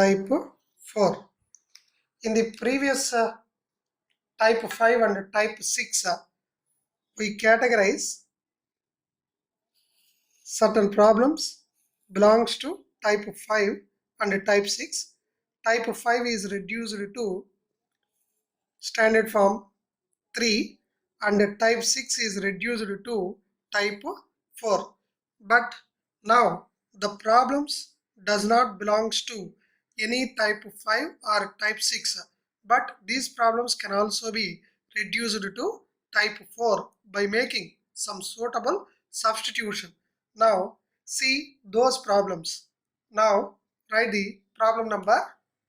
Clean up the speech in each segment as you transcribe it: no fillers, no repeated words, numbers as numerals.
type 4. In the previous type 5 and type 6, we categorize certain problems belongs to type 5 and type 6. Type 5 is reduced to standard form 3 and type 6 is reduced to type 4. But now the problems does not belongs to any type 5 or type 6, but these problems can also be reduced to type 4 by making some suitable substitution. Now see those problems. Now write the problem number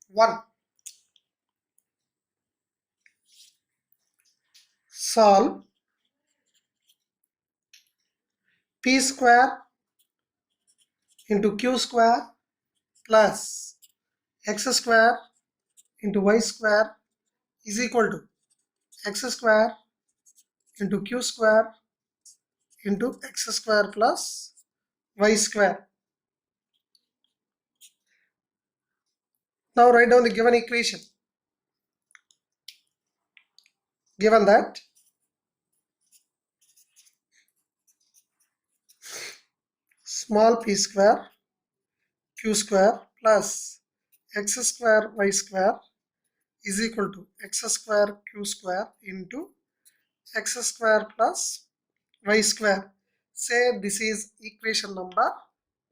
1. Solve p square into q square plus x square into y square is equal to x square into q square into x square plus y square. Now write down the given equation. Given that small p square q square plus x square y square is equal to x square q square into x square plus y square. Say this is equation number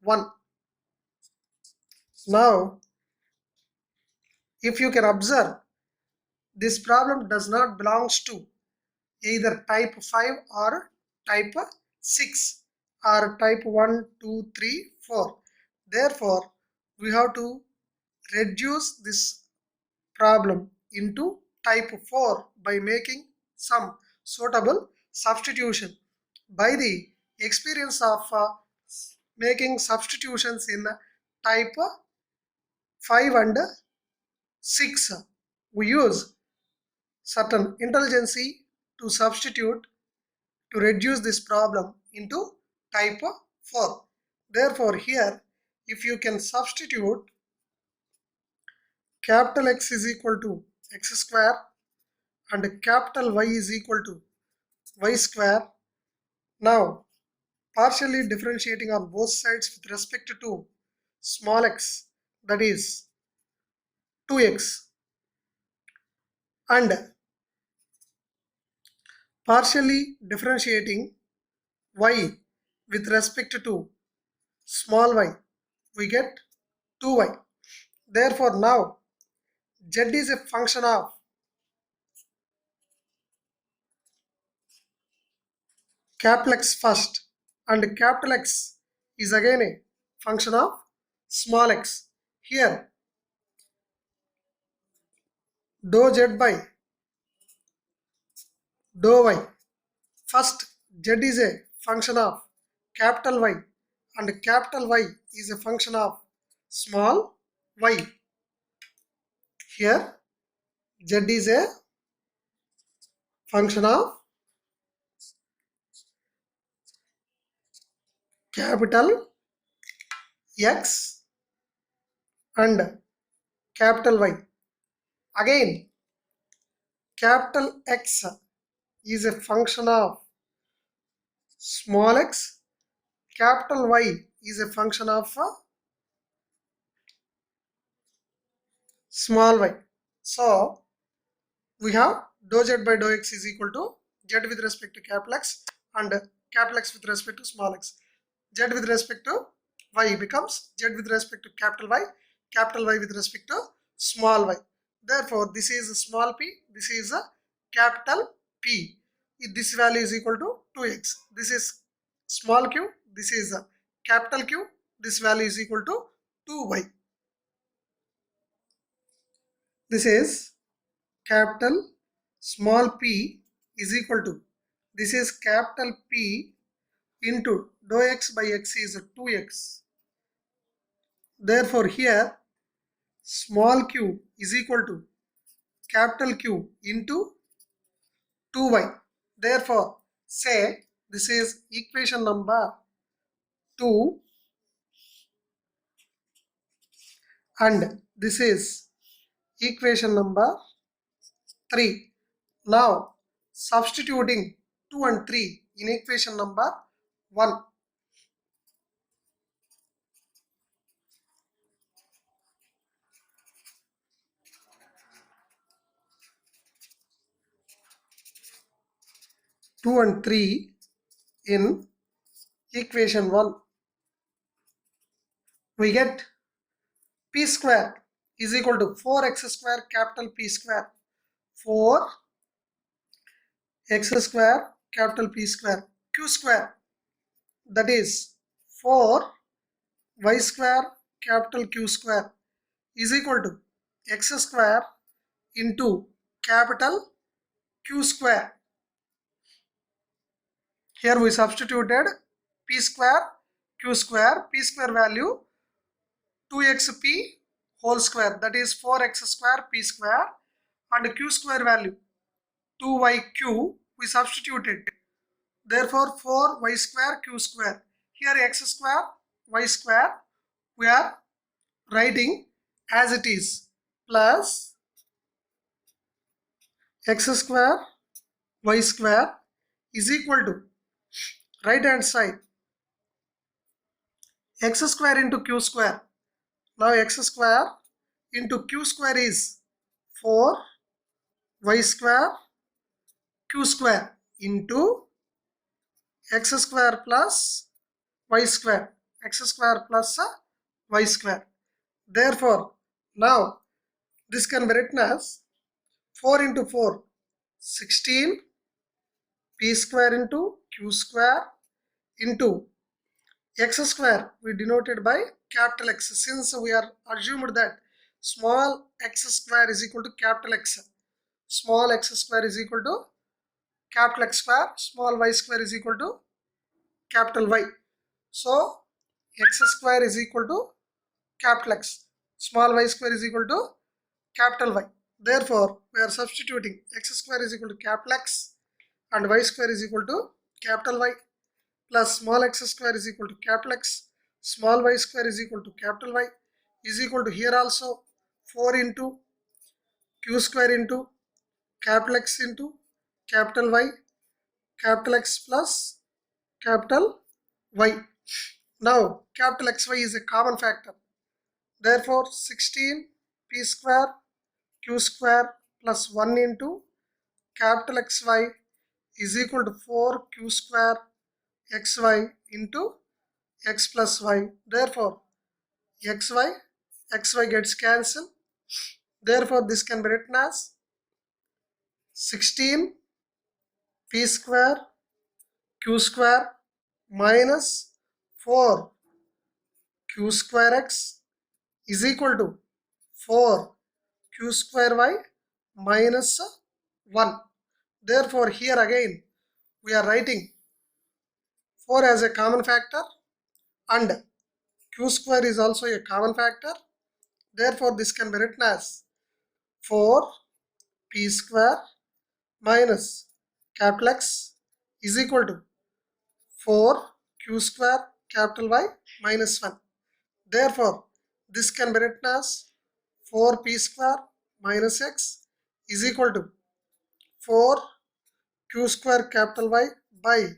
1. Now if you can observe, this problem does not belongs to either type 5 or type 6 or type 1, 2, 3, 4. Therefore, we have to reduce this problem into type 4 by making some suitable substitution. By the experience of making substitutions in type 5 and 6, we use certain intelligence to substitute to reduce this problem into type 4. Therefore, here if you can substitute capital X is equal to x square and capital Y is equal to y square. Now partially differentiating on both sides with respect to small x, that is 2x, and partially differentiating y with respect to small y, we get 2y. Therefore, now z is a function of capital X first and capital X is again a function of small x. Here dou z by dou y. First z is a function of capital Y and capital Y is a function of small y. Here z is a function of capital X and capital Y. Again capital X is a function of small x, capital Y is a function of small y. So we have dou z by dou x is equal to z with respect to capital X and capital X with respect to small x. Z with respect to y becomes z with respect to capital Y with respect to small y. Therefore, this is a small p, this is a capital P. This value is equal to 2x. This is small q, this is a capital Q, this value is equal to 2y. This is capital small p is equal to, this is capital P into dou x by x is 2x. Therefore, here small q is equal to capital Q into 2y. Therefore, say this is equation number 2 and This is equation number 3. Now substituting 2 and 3 in equation number 1. Two and 3 in equation 1. We get p square is equal to 4x square capital P square. 4x square capital P square. Q square, that is 4y square capital Q square, is equal to x square into capital Q square. Here we substituted p square, q square. P square value 2xp whole square, that is 4x square p square, and q square value 2yq we substituted. Therefore 4y square q square. Here x square y square we are writing as it is, plus x square y square is equal to right hand side x square into q square. Now x square into q square is 4y square q square into x square plus y square, x square plus y square. Therefore now this can be written as 4 into 4 16 p square into q square into x square we denoted by capital X, since we are assumed that small x square is equal to capital X. Small x square is equal to capital X square, small y square is equal to capital Y. So x square is equal to capital X, small y square is equal to capital Y. Therefore we are substituting x square is equal to capital X and y square is equal to capital Y, plus small x square is equal to capital X, small y square is equal to capital Y, is equal to here also 4 into q square into capital X into capital Y, capital X plus capital Y. Now capital XY is a common factor. Therefore 16 p square q square plus 1 into capital XY is equal to 4 q square xy into x plus y. Therefore xy gets cancelled. Therefore this can be written as 16 p square q square minus 4 q square x is equal to 4 q square y minus 1. Therefore here again we are writing 4 as a common factor and q square is also a common factor. Therefore this can be written as 4 p square minus capital X is equal to 4 q square capital Y minus 1. Therefore this can be written as 4 p square minus x is equal to 4 q square capital Y by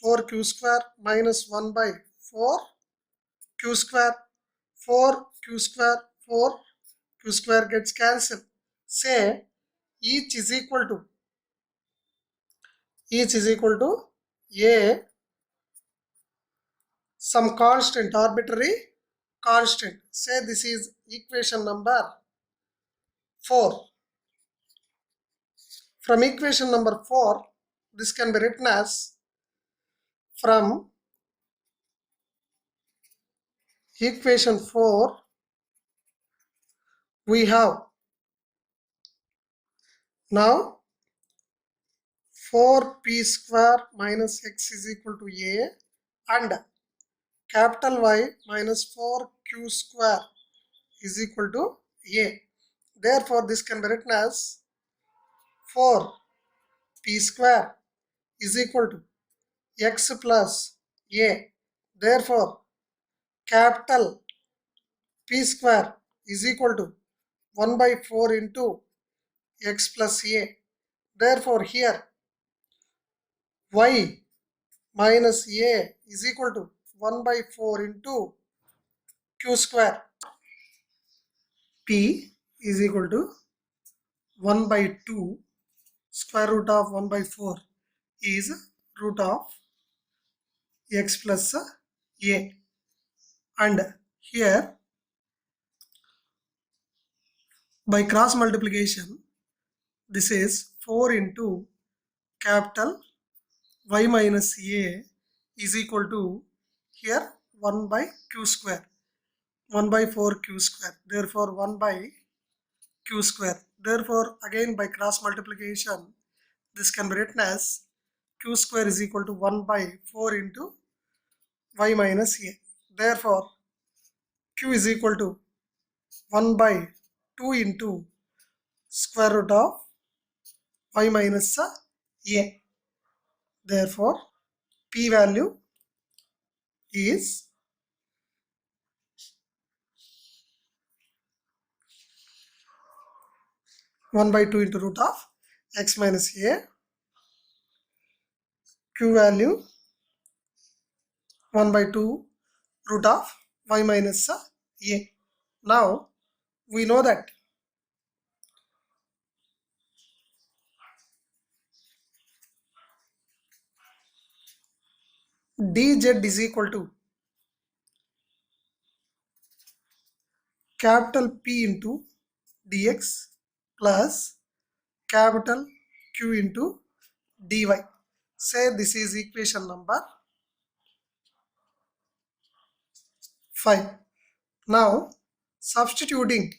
4 q square minus 1 by 4 q square. 4 q square 4 q square gets cancelled. Say each is equal to a some constant, arbitrary constant. Say this is equation number 4. From equation number 4 this can be written as, from equation 4 we have now 4p square minus x is equal to a and capital Y minus 4q square is equal to a. Therefore this can be written as 4p square is equal to x plus a. Therefore capital P square is equal to 1 by 4 into x plus a. Therefore, here y minus a is equal to 1 by 4 into q square. P is equal to 1 by 2 square root of 1 by 4 is root of x plus a. And here by cross multiplication, this is 4 into capital y minus a is equal to here 1 by q square, 1 by 4 q square, therefore 1 by q square. Therefore again by cross multiplication, this can be written as q square is equal to 1 by 4 into y minus a. Therefore q is equal to 1 by 2 into square root of y minus a. Therefore p value is 1 by 2 into root of x minus a. Q value 1 by 2 root of y minus a. Now we know that dz is equal to capital P into dx plus capital Q into dy. Say this is equation number 5. Now substituting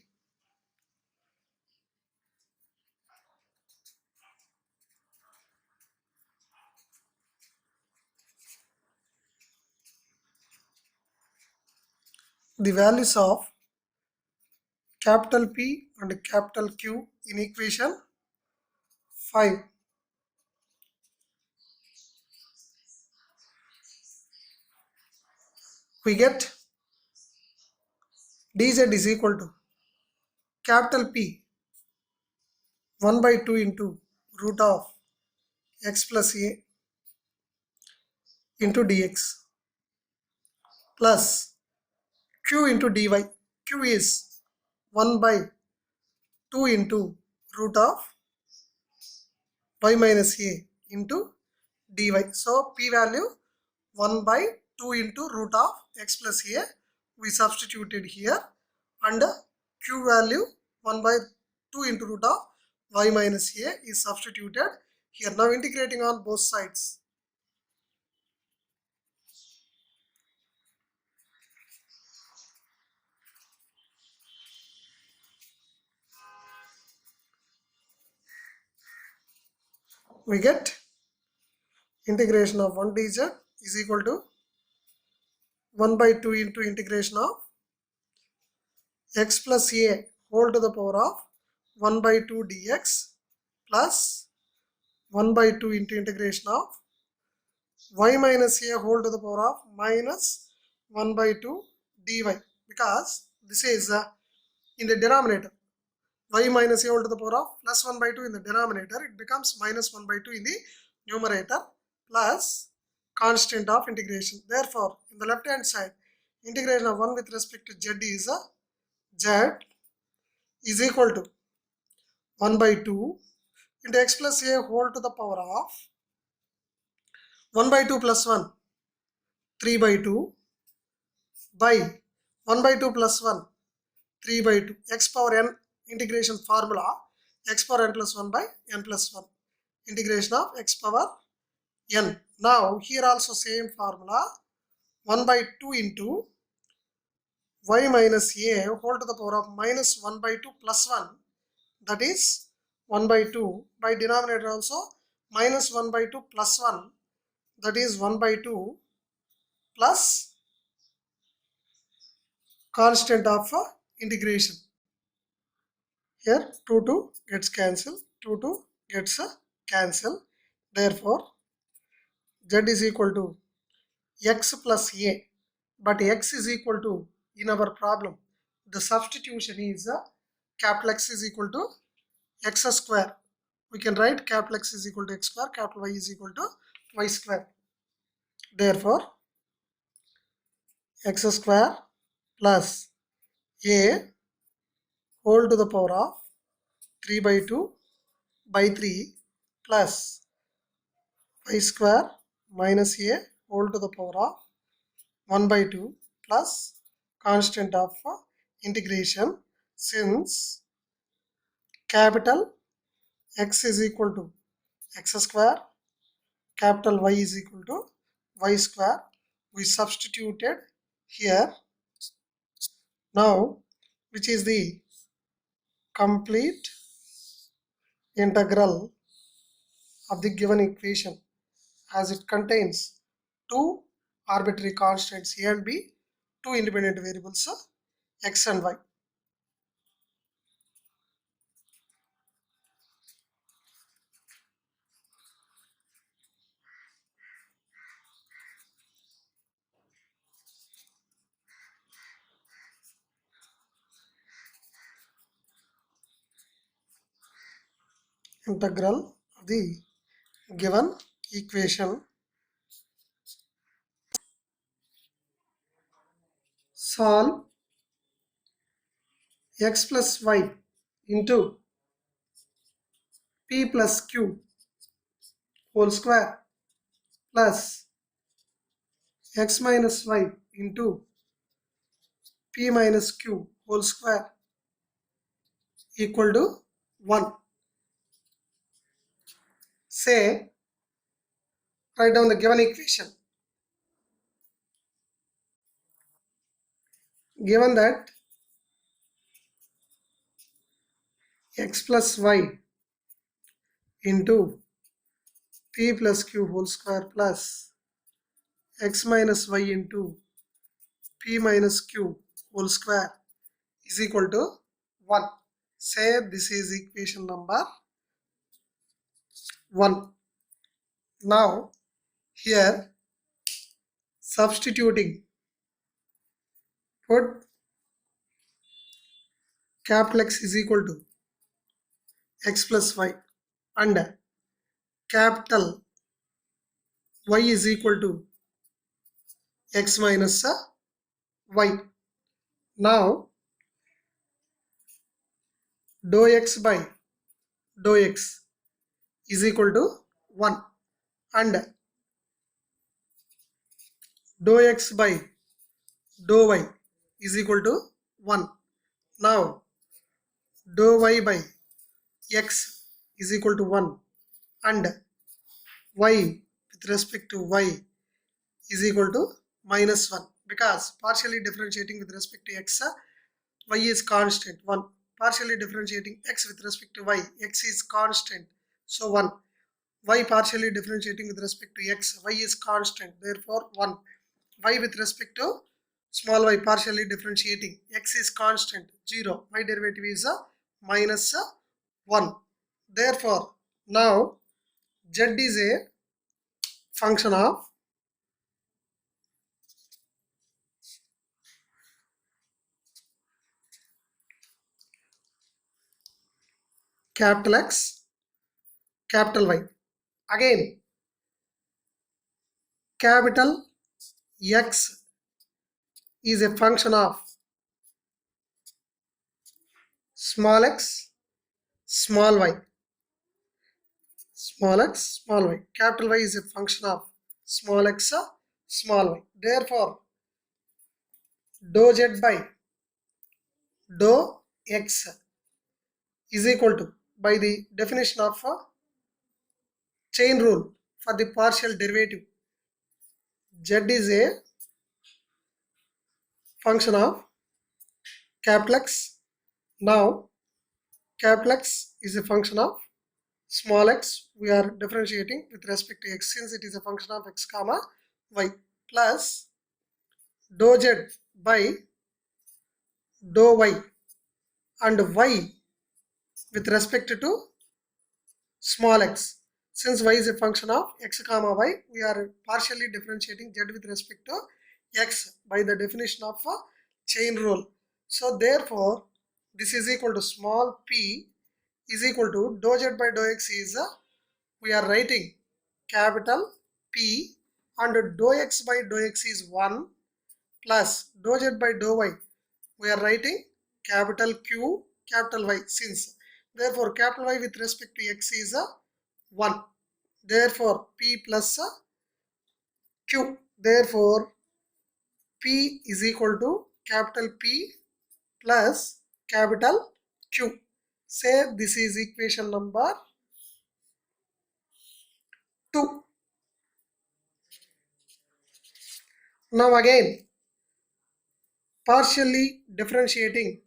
the values of capital P and capital Q in equation 5, we get dz is equal to capital P 1 by 2 into root of x plus a into dx plus q into dy. Q is 1 by 2 into root of y minus a into dy. So p value 1 by 2 into root of x plus a we substituted here, and q value 1 by 2 into root of y minus a is substituted here. Now integrating on both sides. We get integration of 1 dz is equal to 1 by 2 into integration of x plus a whole to the power of 1 by 2 dx plus 1 by 2 into integration of y minus a whole to the power of minus 1 by 2 dy, because this is in the denominator. Y minus a whole to the power of plus 1 by 2 in the denominator, it becomes minus 1 by 2 in the numerator plus constant of integration. Therefore in the left hand side, integration of 1 with respect to z is z is equal to 1 by 2 into x plus a whole to the power of 1 by 2 plus 1 3 by 2 by 1 by 2 plus 1 3 by 2 x power n integration formula x power n plus 1 by n plus 1 integration of x power n. Now here also same formula 1 by 2 into y minus a whole to the power of minus 1 by 2 plus 1, that is 1 by 2 by denominator also minus 1 by 2 plus 1, that is 1 by 2 plus constant of integration. Here 2 2 gets cancelled, 2 2 gets cancelled. Therefore z is equal to x plus a, but x is equal to in our problem the substitution is capital X is equal to x square. We can write capital X is equal to x square, capital Y is equal to y square. Therefore, x square plus a whole to the power of 3 by 2 by 3 plus y square minus a whole to the power of 1 by 2 plus constant of integration, since capital X is equal to x square, capital Y is equal to y square. We substituted here. Now, which is the complete integral of the given equation, as it contains two arbitrary constants a and b, two independent variables x and y. Integral of the given equation. Solve x plus y into p plus q whole square plus x minus y into p minus q whole square equal to 1. Say, write down the given equation. Given that x plus y into p plus q whole square plus x minus y into p minus q whole square is equal to 1. Say this is equation number 1. Now here substituting, put capital X is equal to x plus y and capital Y is equal to x minus y. Now dou x by dou x is equal to 1 and dou x by dou y is equal to 1. Now dou y by x is equal to 1 and y with respect to y is equal to minus 1, because partially differentiating with respect to x, y is constant 1. Partially differentiating x with respect to y, x is constant, so 1. Y partially differentiating with respect to x, y is constant, therefore 1. Y with respect to small y partially differentiating, x is constant 0, y derivative is minus 1. Therefore, now z is a function of capital X, capital Y. Again, capital X is a function of small x, small y. Small x, small y. Capital Y is a function of small x, small y. Therefore, dou z by dou x is equal to, by the definition of chain rule for the partial derivative, z is a function of capital X. Now capital X is a function of small x. We are differentiating with respect to x, since it is a function of x comma y, plus dou z by dou y and y with respect to small x. Since y is a function of x comma y, we are partially differentiating z with respect to x by the definition of chain rule. So therefore, this is equal to small p is equal to dou z by dou x is we are writing capital P, and dou x by dou x is 1 plus dou z by dou y we are writing capital Q capital Y, since therefore capital Y with respect to x is 1, therefore P plus Q, therefore P is equal to capital P plus capital Q. Say this is equation number 2. Now again, partially differentiating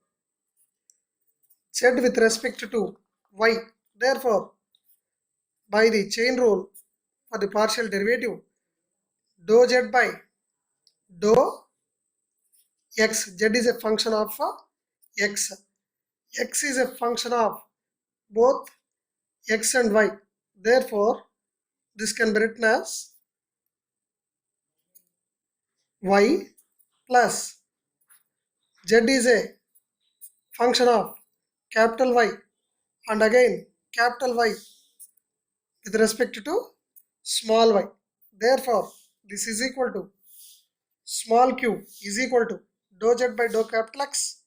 z with respect to y. Therefore, by the chain rule for the partial derivative, dou z by dou x, z is a function of x. X is a function of both x and y. Therefore, this can be written as y plus z is a function of capital Y and again capital Y with respect to small y. Therefore, this is equal to small q is equal to dou z by dou capital X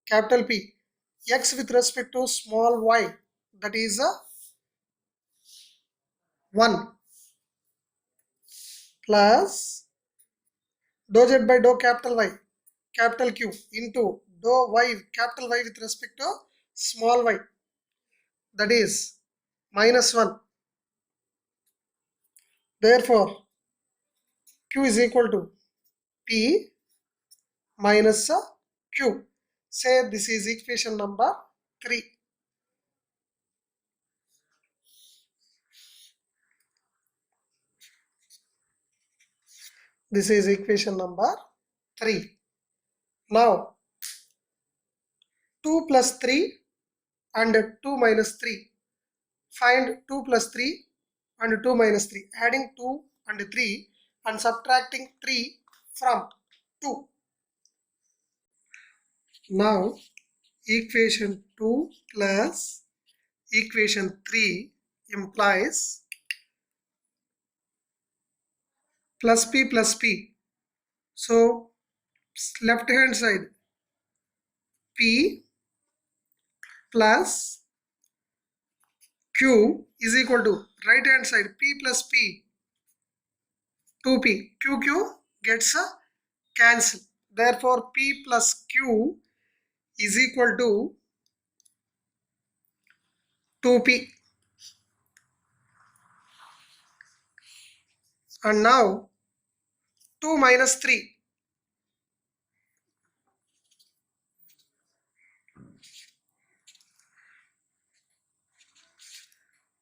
capital P, x with respect to small y, that is 1 plus dou z by dou capital Y capital Q into dou y capital Y with respect to small y, that is minus 1. Therefore, Q is equal to P minus Q. Say this is equation number 3. This is equation number 3. Now, 2 plus 3 and 2 minus 3. Find 2 plus 3 and 2 minus 3. Adding 2 and 3 and subtracting 3 from 2. Now, equation 2 plus equation 3 implies plus p plus p. So, left hand side p plus q is equal to right hand side p plus p 2p. Q gets cancel. Therefore, p plus q is equal to 2p. And now 2 minus 3.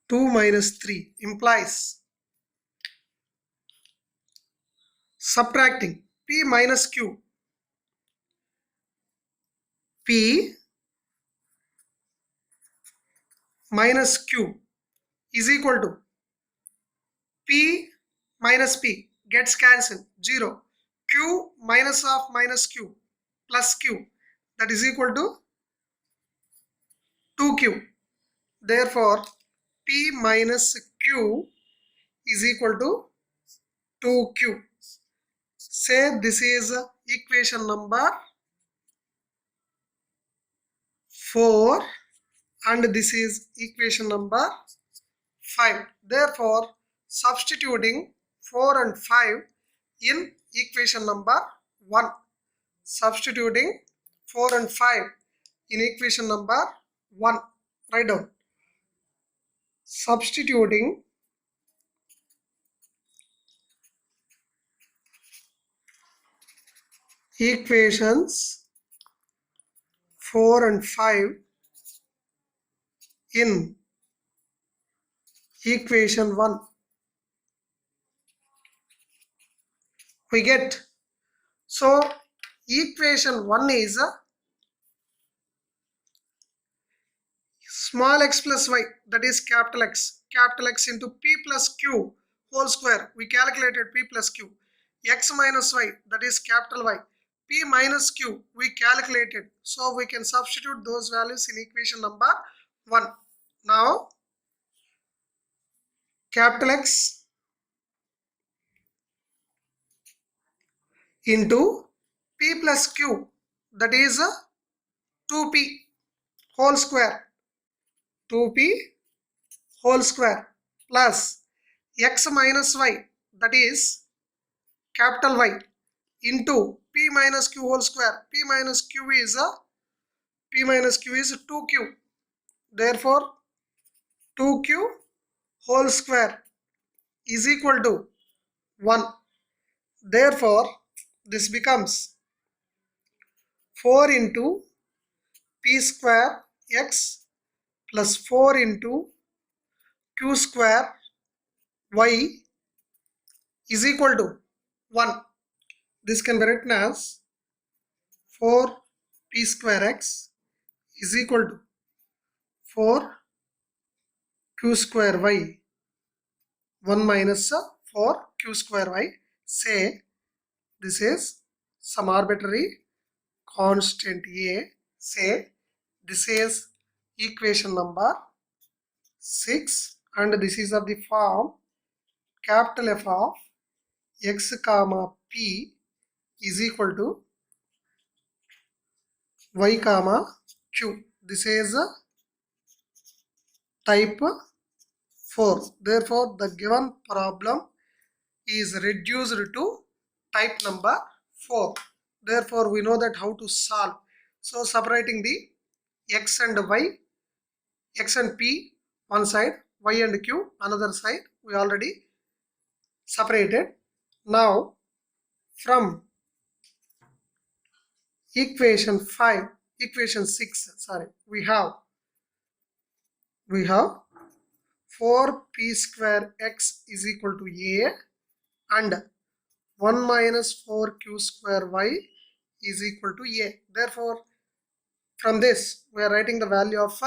2 minus 3 implies subtracting p minus q. P minus q is equal to p minus p gets cancelled 0. Q minus of minus q plus q, that is equal to 2q. Therefore, p minus q is equal to 2q. Say this is equation number 4 and this is equation number 5. Therefore, substituting 4 and 5 in equation number 1. Substituting 4 and 5 in equation number 1. Write down. Substituting equations 4 and 5 in equation 1. We get, so equation 1 is small x plus y, that is capital X into p plus q whole square. We calculated p plus q. X minus y, that is capital Y, P minus Q we calculated. So we can substitute those values in equation number 1. Now capital X into P plus Q, that is 2P whole square, 2P whole square plus X minus Y, that is capital Y, into P minus Q whole square. P minus Q is 2Q. Therefore 2Q whole square is equal to 1. Therefore this becomes 4 into P square X plus 4 into Q square Y is equal to 1. This can be written as 4P square X is equal to 4Q square Y, 1 minus 4Q square Y. Say this is some arbitrary constant A. Say this is equation number 6, and this is of the form capital F of X comma P is equal to Y comma Q. This is type 4. Therefore the given problem is reduced to type number 4. Therefore we know that how to solve. So separating the X and Y, X and P one side, Y and Q another side, we already separated. Now from equation 6, sorry, we have 4P square X is equal to A and 1 minus 4Q square Y is equal to A. Therefore from this we are writing the value of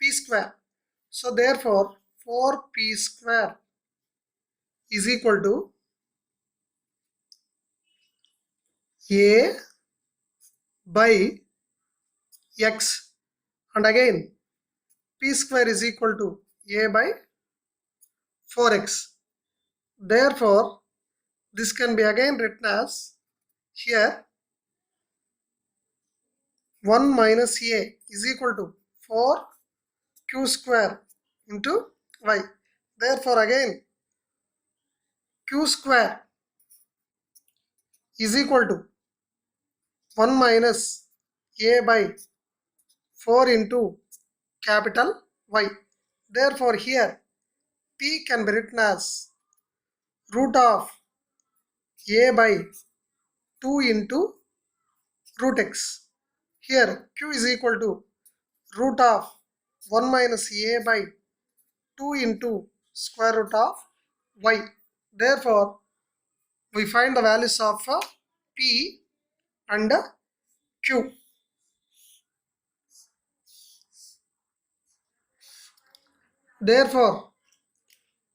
P square. So therefore 4P square is equal to A by X, and again P square is equal to A by 4X. Therefore this can be again written as here 1 minus A is equal to 4Q square into Y. Therefore again Q square is equal to 1 minus A by 4 into capital Y. Therefore here P can be written as root of A by 2 into root X. Here Q is equal to root of 1 minus A by 2 into square root of Y. Therefore we find the values of P and Q. Therefore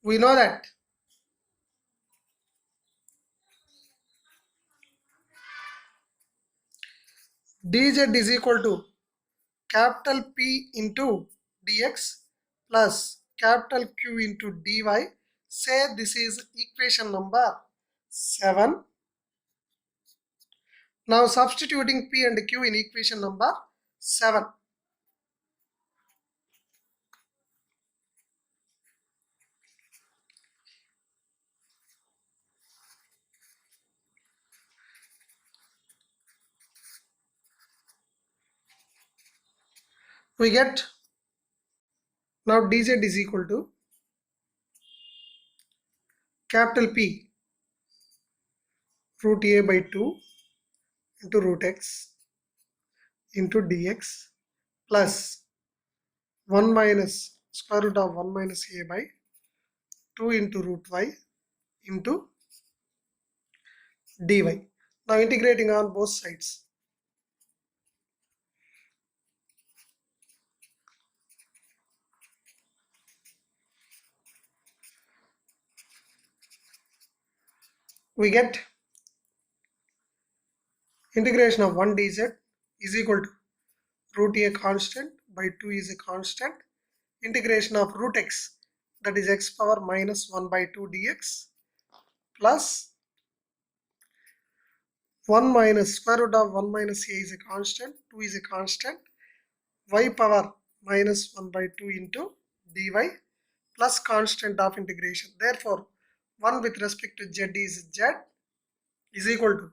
we know that dz is equal to capital P into dx plus capital Q into dy. Say this is equation number 7. Now substituting P and Q in equation number 7. We get now dz is equal to capital P root A by 2 into root X into dx plus 1 minus square root of 1 minus A by 2 into root Y into dy. Now integrating on both sides. We get integration of 1 dz is equal to root a constant by 2 is a constant. Integration of root x, that is x power minus 1 by 2 dx, plus 1 minus square root of 1 minus a is a constant, 2 is a constant, y power minus 1 by 2 into dy plus constant of integration. Therefore, 1 with respect to z is equal to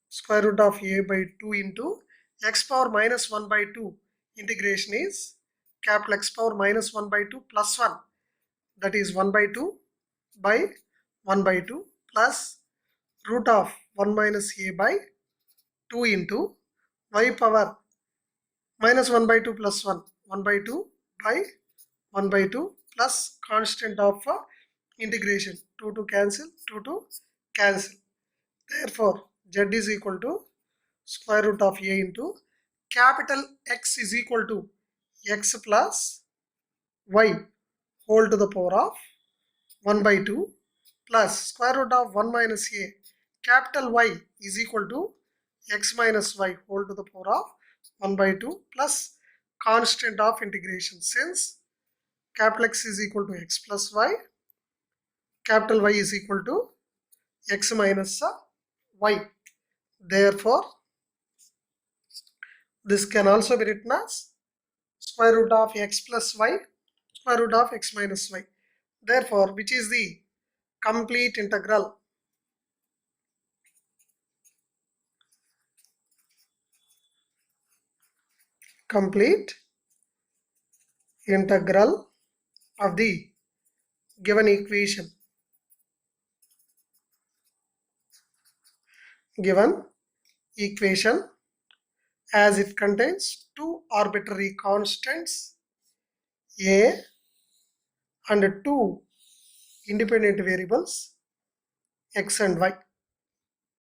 square root of a by 2 into x power minus 1 by 2. Integration is capital X power minus 1 by 2 plus 1, that is 1 by 2 by 1 by 2 plus root of 1 minus a by 2 into y power minus 1 by 2 plus 1, 1 by 2 by 1 by 2 plus constant of integration, 2 to cancel, 2 to cancel. Therefore, z is equal to square root of a into capital X is equal to x plus y whole to the power of 1 by 2 plus square root of 1 minus a capital Y is equal to x minus y whole to the power of 1 by 2 plus constant of integration. Since capital X is equal to x plus y, capital Y is equal to x minus y. Therefore, this can also be written as square root of x plus y, square root of x minus y. Therefore, which is the complete integral? Complete integral of the given equation. Given equation, as it contains two arbitrary constants a and two independent variables x and y.